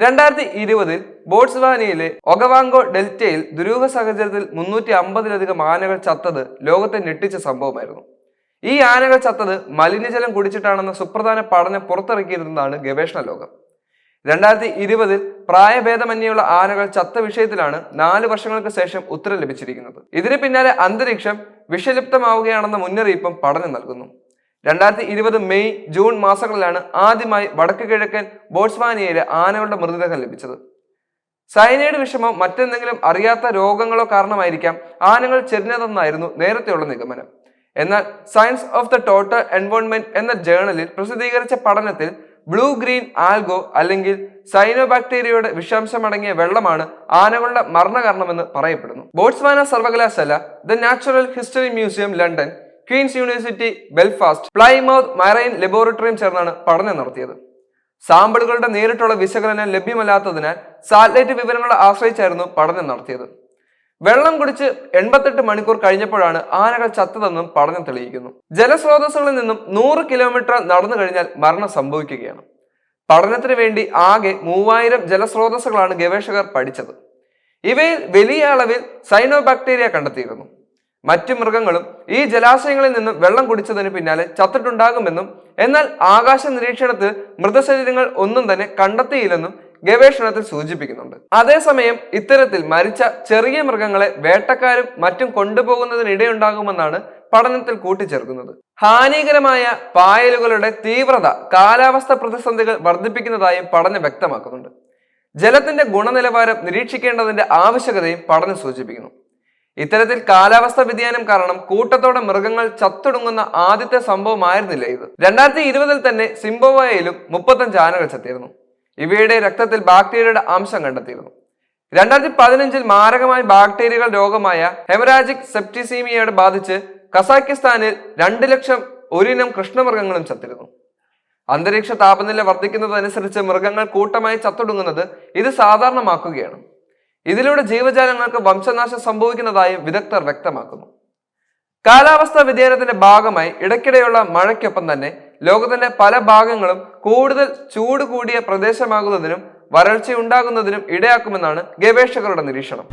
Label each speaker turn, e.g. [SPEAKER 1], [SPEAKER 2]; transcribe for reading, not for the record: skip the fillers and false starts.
[SPEAKER 1] 2020 ബോട്സ്വാനയിലെ ഒഗവാങ്കോ ഡെൽറ്റയിൽ ദുരൂഹ സാഹചര്യത്തിൽ 350-ലധികം ആനകൾ ചത്തത് ലോകത്തെ ഞെട്ടിച്ച സംഭവമായിരുന്നു. ഈ ആനകൾ ചത്തത് മലിനജലം കുടിച്ചിട്ടാണെന്ന സുപ്രധാന പഠനം പുറത്തിറക്കിയിരുന്നതാണ് ഗവേഷണ ലോകം. 2020 പ്രായഭേദമന്യുള്ള ആനകൾ ചത്ത വിഷയത്തിലാണ് 4 വർഷങ്ങൾക്ക് ശേഷം ഉത്തരം ലഭിച്ചിരിക്കുന്നത്. ഇതിന് പിന്നാലെ അന്തരീക്ഷം വിഷലിപ്തമാവുകയാണെന്ന മുന്നറിയിപ്പും പഠനം നൽകുന്നു. 2020 മെയ് ജൂൺ മാസങ്ങളിലാണ് ആദ്യമായി വടക്ക് കിഴക്കൻ ബോട്സ്വാനയിലെ ആനകളുടെ മൃതദേഹം ലഭിച്ചത്. സയനൈഡ് വിഷമോ മറ്റെന്തെങ്കിലും അറിയാത്ത രോഗങ്ങളോ കാരണമായിരിക്കാം ആനകൾ ചെരിഞ്ഞതെന്നായിരുന്നു നേരത്തെയുള്ള നിഗമനം. എന്നാൽ science of the total environment എന്ന ജേണലിൽ പ്രസിദ്ധീകരിച്ച പഠനത്തിൽ ബ്ലൂ ഗ്രീൻ ആൽഗോ അല്ലെങ്കിൽ സൈനോബാക്ടീരിയയുടെ വിഷാംശമടങ്ങിയ വെള്ളമാണ് ആനകളുടെ മരണകാരണമെന്ന് പറയപ്പെടുന്നു. ബോട്സ്വാന സർവകലാശാല, the natural history museum London, Queen's university Belfast, Plymouth marine ലബോറട്ടറിയും ചേർന്നാണ് പഠനം നടത്തിയത്. സാമ്പിളുകളുടെ നേരിട്ടുള്ള വിശകലനം ലഭ്യമല്ലാത്തതിനാൽ സാറ്റലൈറ്റ് വിവരങ്ങളെ ആശ്രയിച്ചായിരുന്നു പഠനം നടത്തിയത്. വെള്ളം കുടിച്ച് 88 മണിക്കൂർ കഴിഞ്ഞപ്പോഴാണ് ആനകൾ ചത്തതെന്നും പഠനം തെളിയിക്കുന്നു. ജലസ്രോതസ്സുകളിൽ നിന്നും 100 കിലോമീറ്റർ നടന്നു കഴിഞ്ഞാൽ മരണം സംഭവിക്കുകയാണ്. പഠനത്തിന് വേണ്ടി ആകെ 3000 ജലസ്രോതസ്സുകളാണ് ഗവേഷകർ പഠിച്ചത്. ഇവയിൽ വലിയ അളവിൽ സൈനോബാക്ടീരിയ കണ്ടെത്തിയിരുന്നു. മറ്റു മൃഗങ്ങളും ഈ ജലാശയങ്ങളിൽ നിന്നും വെള്ളം കുടിച്ചതിന് പിന്നാലെ ചത്തിട്ടുണ്ടാകുമെന്നും എന്നാൽ ആകാശ നിരീക്ഷണത്തിൽ മൃതശരീരങ്ങൾ ഒന്നും തന്നെ കണ്ടെത്തിയില്ലെന്നും ഗവേഷണത്തിൽ സൂചിപ്പിക്കുന്നുണ്ട്. അതേസമയം ഇത്തരത്തിൽ മരിച്ച ചെറിയ മൃഗങ്ങളെ വേട്ടക്കാരും മറ്റും കൊണ്ടുപോകുന്നതിനിടയുണ്ടാകുമെന്നാണ് പഠനത്തിൽ കൂട്ടിച്ചേർക്കുന്നത്. ഹാനികരമായ പായലുകളുടെ തീവ്രത കാലാവസ്ഥ പ്രതിസന്ധികൾ വർദ്ധിപ്പിക്കുന്നതായും പഠനം വ്യക്തമാക്കുന്നുണ്ട്. ജലത്തിന്റെ ഗുണനിലവാരം നിരീക്ഷിക്കേണ്ടതിന്റെ ആവശ്യകതയും പഠനം സൂചിപ്പിക്കുന്നു. ഇത്തരത്തിൽ കാലാവസ്ഥ വ്യതിയാനം കാരണം കൂട്ടത്തോടെ മൃഗങ്ങൾ ചത്തൊടുങ്ങുന്ന ആദ്യത്തെ സംഭവമായിരുന്നില്ല ഇത്. 2020 തന്നെ സിംബാബ്വേയിലും 35 ആനകൾ ചത്തിരുന്നു. ഇവയുടെ രക്തത്തിൽ ബാക്ടീരിയയുടെ അംശം കണ്ടെത്തിയിരുന്നു. 2015 മാരകമായ ബാക്ടീരിയകൾ രോഗമായ ഹെമറാജിക് സെപ്റ്റിസീമിയയോട് ബാധിച്ച് കസാക്കിസ്ഥാനിൽ 2 ലക്ഷം ഒരിനം കൃഷ്ണമൃഗങ്ങളും ചത്തിരുന്നു. അന്തരീക്ഷ താപനില വർദ്ധിക്കുന്നതനുസരിച്ച് മൃഗങ്ങൾ കൂട്ടമായി ചത്തൊടുങ്ങുന്നത് ഇത് സാധാരണമാക്കുകയാണ്. ഇതിലൂടെ ജീവജാലങ്ങൾക്ക് വംശനാശം സംഭവിക്കുന്നതായും വിദഗ്ധർ വ്യക്തമാക്കുന്നു. കാലാവസ്ഥാ വ്യതിയാനത്തിന്റെ ഭാഗമായി ഇടയ്ക്കിടെയുള്ള മഴയ്ക്കൊപ്പം തന്നെ ലോകത്തിന്റെ പല ഭാഗങ്ങളും കൂടുതൽ ചൂട് കൂടിയ പ്രദേശമാകുന്നതിനും വരൾച്ചയുണ്ടാകുന്നതിനും ഇടയാക്കുമെന്നാണ് ഗവേഷകരുടെ നിരീക്ഷണം.